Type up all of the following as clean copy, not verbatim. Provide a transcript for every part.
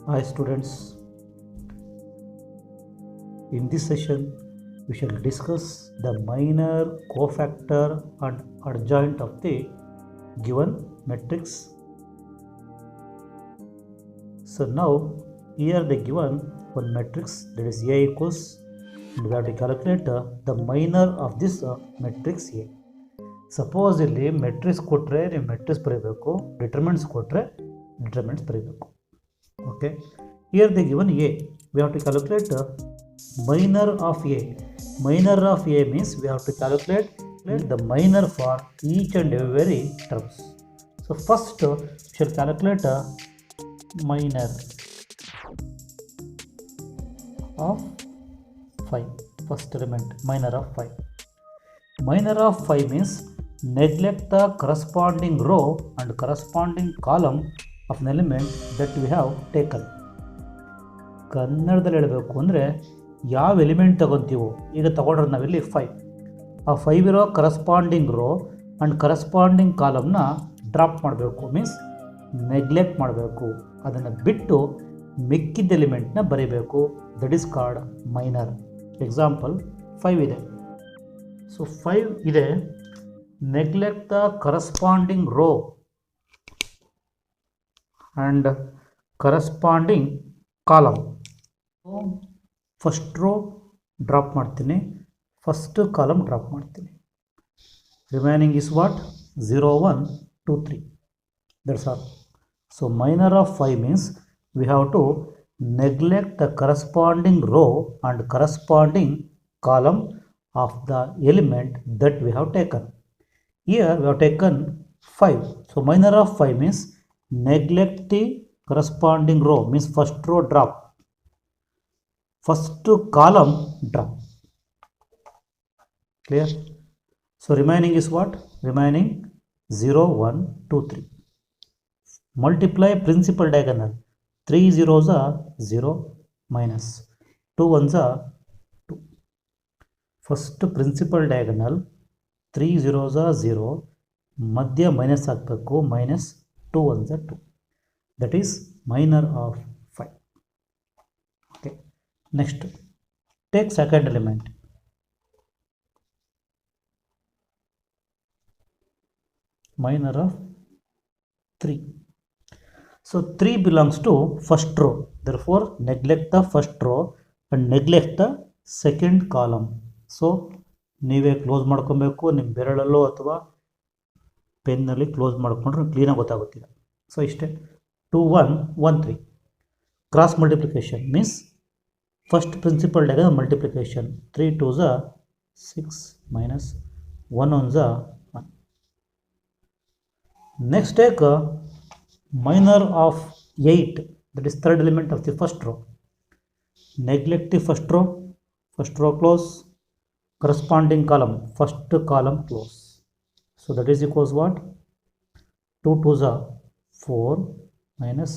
Hi students, in this session we shall discuss the minor cofactor and adjoint of the given matrix. So now here they given one matrix, that is A equals, and we have to calculate the minor of this matrix A. Suppose ಇಲ್ಲಿ matrix ಕೊಟ್ಟರೆ ನೀವು matrix ಬರೀಬೇಕು, determinants ಕೊಟ್ಟರೆ determinants ಬರೀಬೇಕು. Okay, here they given A, we have to calculate minor of A. Minor of A means we have to calculate the minor for each and every terms. So first we shall calculate minor of 5. First element, minor of 5. Minor of 5 means neglect the corresponding row and corresponding column of an element that we have taken. ಕನ್ನಡದಲ್ಲಿ ಹೇಳಬೇಕು ಅಂದರೆ ಯಾವ element ತಗೊತೀವೋ, ಈಗ ತಗೊಂಡ್ರೆ ನಾವಿಲ್ಲಿ 5, ಆ 5 ಇರೋ corresponding row and corresponding ಕಾಲಮ್ನ ಡ್ರಾಪ್ ಮಾಡಬೇಕು, ಮೀನ್ಸ್ ನೆಗ್ಲೆಕ್ಟ್ ಮಾಡಬೇಕು, ಅದನ್ನು ಬಿಟ್ಟು ಮಿಕ್ಕಿದ್ದ ಎಲಿಮೆಂಟ್ನ ಬರೀಬೇಕು. That is called minor. Example 5 ಇದೆ, ಸೊ 5 ಇದೆ, neglect the corresponding row and corresponding column. First row drop ಮಾಡ್ತೀನಿ, ಫಸ್ಟ್ ಕಾಲಮ್ ಡ್ರಾಪ್ ಮಾಡ್ತೀನಿ. Remaining is what? 0 1 2 3. That's all. So minor of 5 means we have to neglect the corresponding row and corresponding column of the element that we have taken. Here we have taken 5. So minor of 5 means neglect the corresponding row, means first row drop, first column drop. Clear? So remaining is what? Remaining 0 1 2 3. Multiply principal diagonal. 3 zeros are 0 minus 2 ones are 2. First principal diagonal 3 zeros are 0, ಮಧ್ಯ minus ಹಾಕಬೇಕು, minus 2 ones are 2. That is minor of 5. Okay. Next, take second element. Minor of 3. So 3 belongs to first row. Therefore, neglect the first row and neglect the second column. So ನೀವೇ close ಮಾಡ್ಕೊಬೇಕು, ನಿಮ್ಮ ಬೆರಳಲ್ಲೋ ಅಥವಾ ಪೆನ್ನಲ್ಲಿ close ಮಾಡಿಕೊಂಡ್ರೆ ಕ್ಲೀನಾಗಿ ಗೊತ್ತಾಗುತ್ತಿಲ್ಲ. So ಇಷ್ಟೇ. 2 1 1 3. Cross multiplication means first principal diagonal multiplication. 3 2s are 6 minus 1 1s are 1. Next take minor of 8, that is third element of the first row. Neglect the first row close, corresponding column, first column close. So that is equals what? 2 2s are 4 minus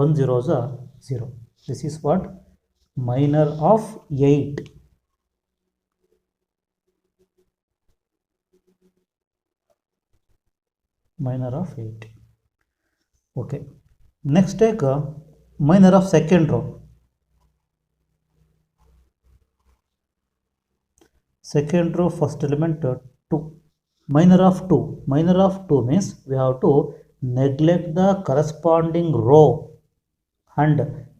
1 zeros are 0. This is what? Minor of 8. Minor of 8. Okay. Next take minor of second row. Second row first element 2. Minor of 2. Minor of 2 means we have to neglect the corresponding row and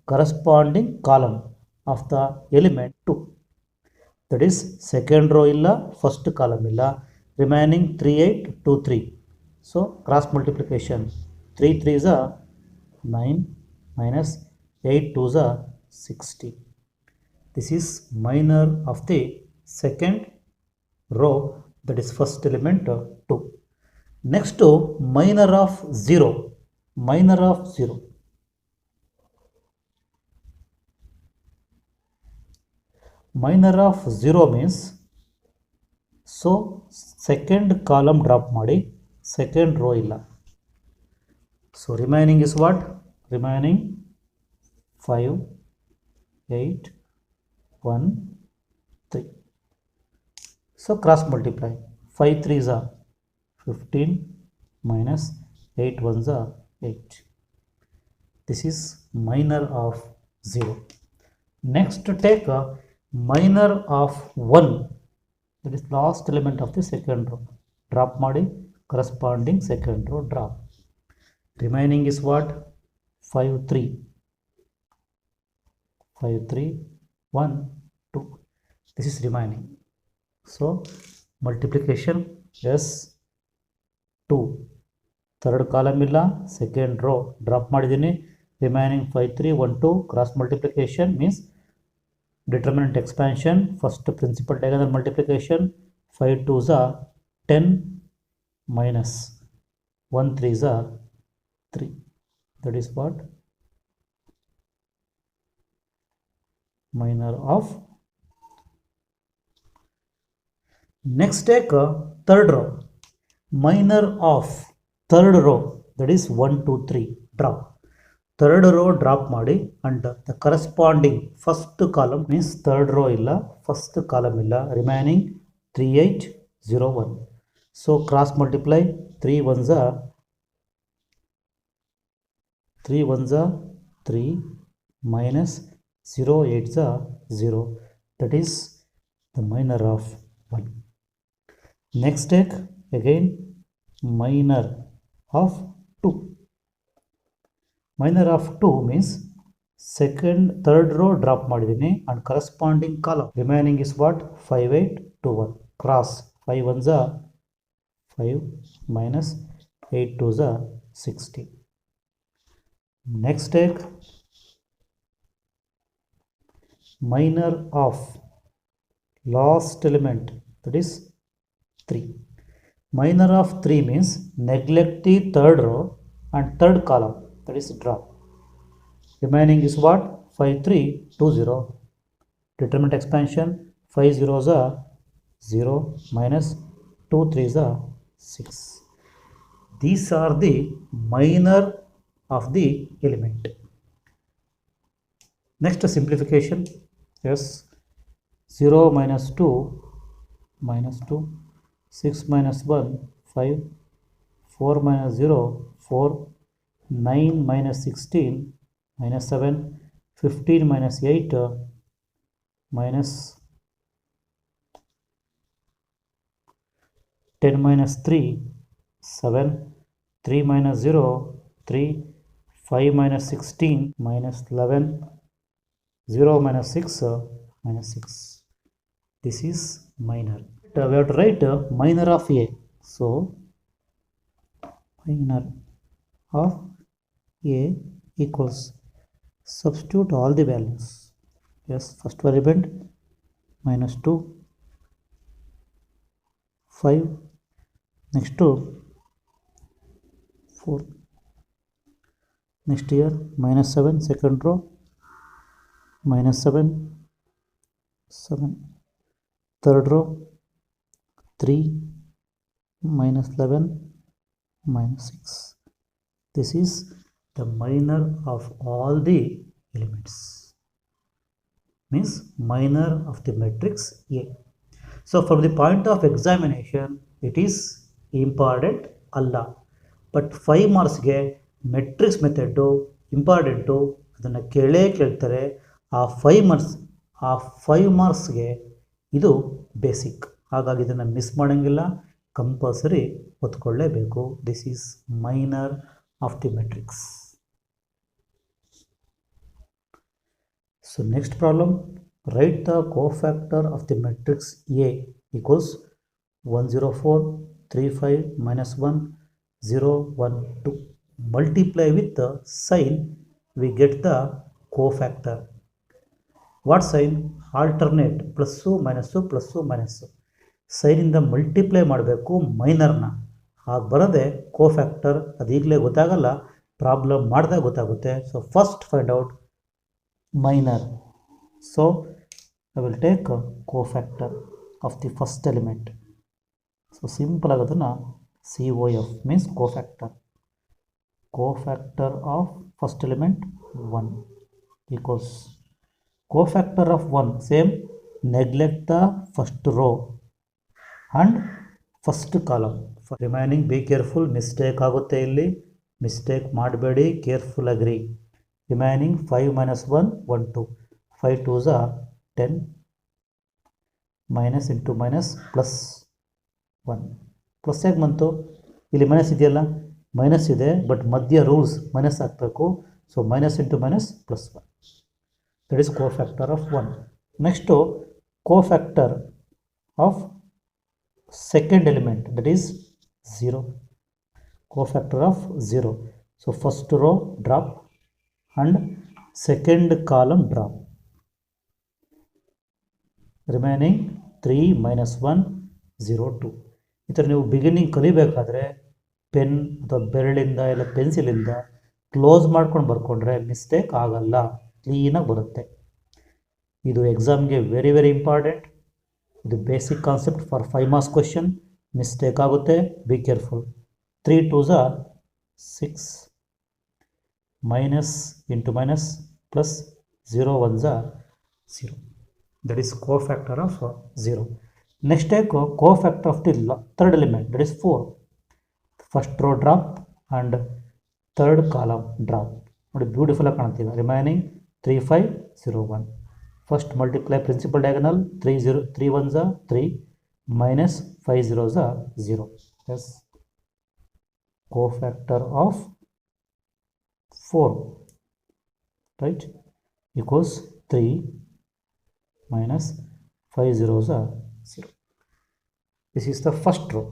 corresponding column of the element 2. That is second row illa, first column illa, remaining 3 8 2 3. So cross multiplication. 3 3s are 9 minus 8 2s are 60. This is minor of the second row, that is first element 2. Next to minor of 0. Minor of 0. Minor of 0 means, so second column drop ಮಾಡಿ, second row ಇಲ್ಲ. So remaining is what? Remaining 5 8 1 3. So cross multiply. 5 3s are 15 minus 8 1s are 8. This is minor of 0. Next take a minor of 1. That is last element of the second row. Drop ಮಾಡಿ corresponding second row drop. Remaining is what? 5, 3. 5, 3, 1, 2. This is remaining. So multiplication yes 2. Third column ಇಲ್ಲ, second row drop ಮಾಡಿದ್ದೀನಿ. Remaining 5, 3, 1, 2. Cross multiplication means determinant expansion. First principal diagonal multiplication. 5 2s are 10 minus 1 3s are 3. That is what? Minor of. Next take a third row. Minor of third row, that is 1 2 3 drop. Third row drop ಮಾಡಿ and the corresponding first column means third row illa, first column illa, remaining 3 8 0 1. So cross multiply 3 1s are 3 minus 0 8s are 0. That is the minor of 1. Next take again minor of 2. Minor of 2 means third row drop ಮಾಡಿದ್ದೀನಿ and corresponding column. Remaining is what? 5 8 2 1. Cross 5 1s are 5 minus 8 2s are 60. Next take minor of last element, that is 3. Minor of 3 means neglect the third row and third column, that is drop. Remaining is what? 5 3 2 0. Determinant expansion 5 zeros are 0 minus 2 3s are 6. These are the minor of the element. Next simplification. Yes, 0 minus 2 minus 2, 6 minus 1 5, 4 minus 0 4, 9 minus 16 minus 7, 15 minus 8 minus 10 minus 3 7, 3 minus 0 3, 5 minus 16 minus 11, 0 minus 6 minus 6. This is minor. We have to write minor of A. So minor of A equals, substitute all the values. Yes, first variable minus 2 5, next to 4, next here minus 7 second row, minus 7 7, third row 3 minus 11 minus 6. This is the minor of all the elements, means minor of the matrix A. So from the point of examination it is important alla, but 5 marks ಗೆ matrix method important, ಅದನ್ನು ಕೇಳ್ತಾರೆ. ಆ 5 ಮಾರ್ಕ್ಸ್ಗೆ ಇದು basic, ಹಾಗಾಗಿ ಇದನ್ನು miss ಮಾಡೋಂಗಿಲ್ಲ, compulsory ಓದ್ಕೊಳ್ಳೇಬೇಕು. This is minor of the matrix. So next problem, write the cofactor of the matrix A equals 104 35 minus 1 0 1 2. Multiply with the sign, we get the cofactor. What sign? Alternate, plus minus plus minus. Sign ಇಂದ multiply ಮಾಡಬೇಕು ಮೈನರ್ನ, ಹಾಗೆ ಬರದೆ cofactor ಅದು ಈಗಲೇ ಗೊತ್ತಾಗಲ್ಲ, problem ಮಾಡಿದಾಗ ಗೊತ್ತಾಗುತ್ತೆ. So first find out minor. So I will take a cofactor of the first element. So simple agadana COF means cofactor. Cofactor of first element 1 equals cofactor of 1, same, neglect the first row and first column. For remaining be careful, mistake ಆಗುತ್ತೆ ಇಲ್ಲಿ, mistake ಮಾಡಬೇಡಿ, careful ಆಗಿರಿ. Remaining 5 minus 1 1 2 5 2s are 10 minus into minus plus 1 plus ಹೇಗೆ ಬಂತು ಇಲ್ಲಿ minus ಇದೆಯಲ್ಲ minus ಇದೆ but ಮಧ್ಯ ರೂಲ್ಸ್ ಮೈನಸ್ ಹಾಕಬೇಕು so minus into minus plus 1 that is cofactor of 1 next cofactor of second element that is 0 cofactor of 0 so first row drop and second column drop remaining 3 minus 1 0 2 ಈ ಥರ ನೀವು beginning ಕಲಿಬೇಕಾದ್ರೆ pen ಅಥವಾ ಬೆರಳಿಂದ ಇಲ್ಲ ಪೆನ್ಸಿಲಿಂದ close ಮಾಡ್ಕೊಂಡು ಬರ್ಕೊಂಡ್ರೆ mistake ಆಗಲ್ಲ ಕ್ಲೀನಾಗಿ ಬರುತ್ತೆ ಇದು ಎಕ್ಸಾಮ್ಗೆ ವೆರಿ ವೆರಿ ಇಂಪಾರ್ಟೆಂಟ್ ಇದು basic concept for 5 marks question mistake ಆಗುತ್ತೆ be careful 3 2s are 6 minus into minus plus 0 1s are 0 that is cofactor of 0 next take cofactor of the third element that is 4 first row drop and third column drop ನೋಡಿ beautiful ಆಗಿ ಕಾಣ್ತೀವಿ remaining 3 5 0 1 first multiply principal diagonal 3 1s are 3 minus 5 0s are 0 yes cofactor of 4 right equals 3 minus 5 zeros are 0 this is the first row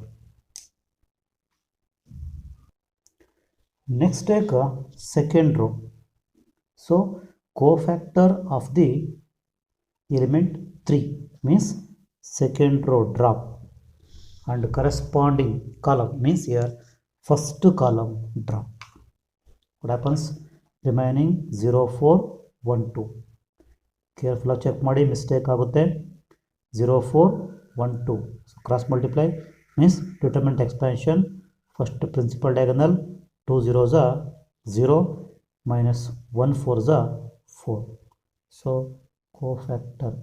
next take a second row so cofactor of the element 3 means second row drop and corresponding column means here first column drop what happens remaining 0 4 1 2 careful check ಮಾಡಿ mistake ಆಗುತ್ತೆ 0 4 1 2 so cross multiply means determinant expansion first principal diagonal 2 zeros are 0 minus 1 4s are 4 so cofactor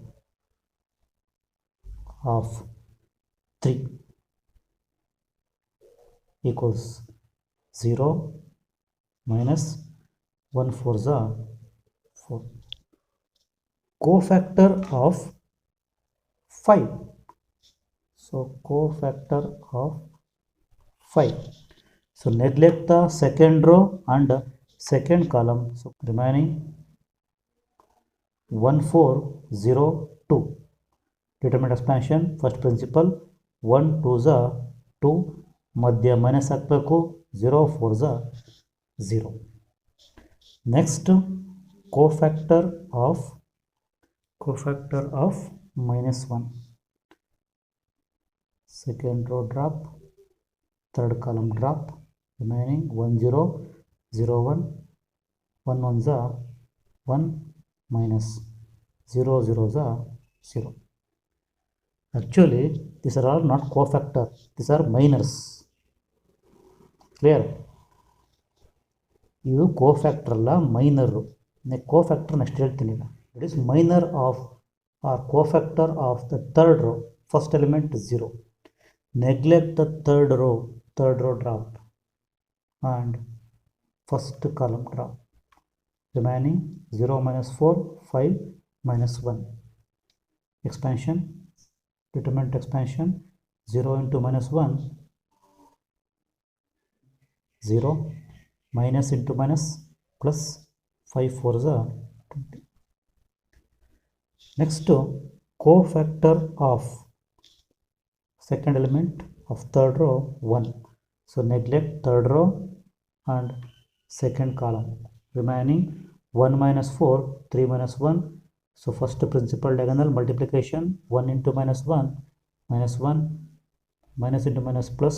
of 3 equals 0 minus 1 4s are 4 cofactor of 5 so cofactor of 5 so neglect the second row and second column so remaining 1 4 0 2 determinant expansion first principal 1 2s are 2 madhya minus hakbeku 0 4s are 0 next cofactor of minus 1 second row drop third column drop remaining 1 0 0 1 1 1s are 1 minus 0 zeros are 0 actually these are all not cofactor these are minors clear ಇದು cofactor ಅಲ್ಲ minor cofactor next ಹೇಳ್ತೀನಿ ಈಗ it is minor of R cofactor of the third row first element 0 neglect the third row drop and first column drop remaining 0 minus 4 5 minus 1 expansion determinant expansion 0 into minus 1 0 minus into minus plus 5 4s are 20 next cofactor of second element of third row 1 so neglect third row and second column remaining 1 minus 4 3 minus 1 so first principal diagonal multiplication 1 into minus 1 minus into minus plus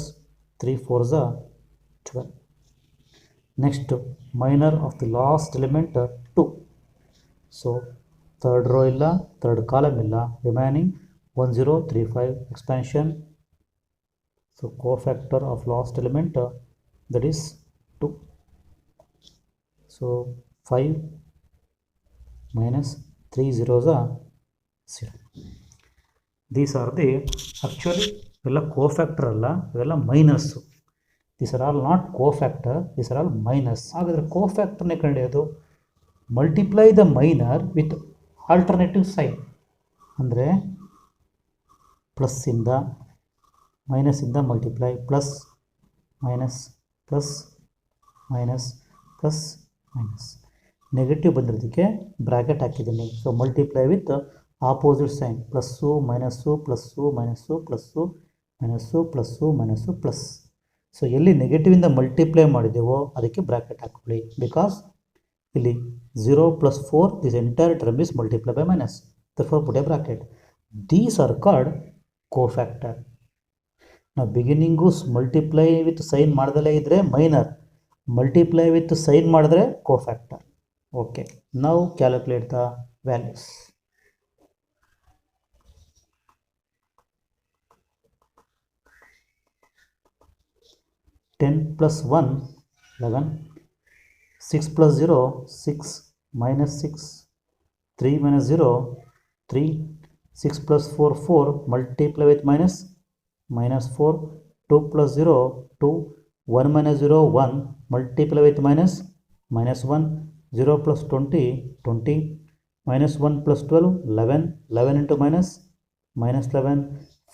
3 4s are 12 next minor of the last element 2 so third row illa third column illa remaining 1 0 3 5 expansion so cofactor of last element that is 2 so 5 minus 3 zeros are 0 these are the actually ಇವೆಲ್ಲ cofactor ಅಲ್ಲ ಇವೆಲ್ಲ minus these are all not cofactor these are all minus ಹಾಗಾದರೆ ಕೋಫ್ಯಾಕ್ಟರ್ನೇ ಕಂಡುಹಿಡಿಯೋದು multiply the minor with alternative sign ಅಂದರೆ ಪ್ಲಸ್ಸಿಂದ ಮೈನಸ್ಸಿಂದ multiply plus minus plus minus plus minus negative ಬಂದಿರೋದಕ್ಕೆ ಬ್ರ್ಯಾಕೆಟ್ ಹಾಕಿದ್ದೀನಿ. So multiply with opposite sign plus minus plus minus plus minus plus minus plus. So ಎಲ್ಲಿ ನೆಗೆಟಿವಿಂದ ಮಲ್ಟಿಪ್ಲೈ ಮಾಡಿದೆವೋ ಅದಕ್ಕೆ bracket ಹಾಕ್ಕೊಳ್ಳಿ. Because ಇಲ್ಲಿ 0 + 4 this entire term is multiply by minus, therefore put a bracket. These are called cofactor. ನಾವು beginning multiply with sign ಮಾಡ್ದಲೇ ಇದ್ದರೆ minor, multiply with sign ಮಾಡಿದ್ರೆ cofactor. Okay, ನಾವು calculate the values. (10 + 1 11) 6 + 0 6 -6 3 - 0 3 6 + 4 4 multiply with minus -4 2 + 0 2 1 - 0 1 multiply with minus -1 0 + 20 20 -1 + 12 11 11 into -11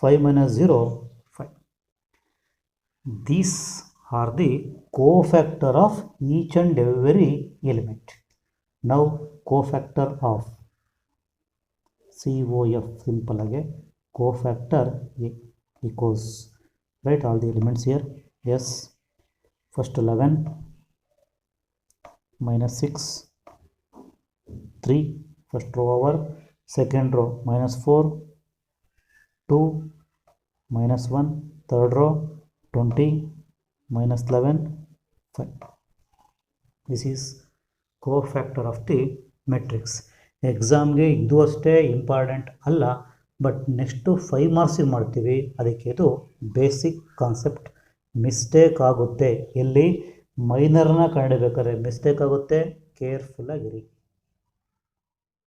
5 - 0 5. These are the cofactor of each and every element. Now cofactor of COF simple again cofactor A equals, write all the elements here. Yes, first 11 -6 3 first row over, second row -4 2 -1 third row 20 -11 5. This is cofactor of the matrix. ಎಕ್ಸಾಮ್ಗೆ ಇದು ಅಷ್ಟೇ important ಅಲ್ಲ, but next 5 ಮಾರ್ಕ್ಸಿಗೆ ಮಾಡ್ತೀವಿ. ಅದಕ್ಕೆ ಇದು basic concept. Mistake ಆಗುತ್ತೆ, ಎಲ್ಲಿ ಮೈನರ್ನ ಕಂಡುಹಿಡಿಬೇಕಾದ್ರೆ mistake ಆಗುತ್ತೆ, ಕೇರ್ಫುಲ್ಲಾಗಿರಿ.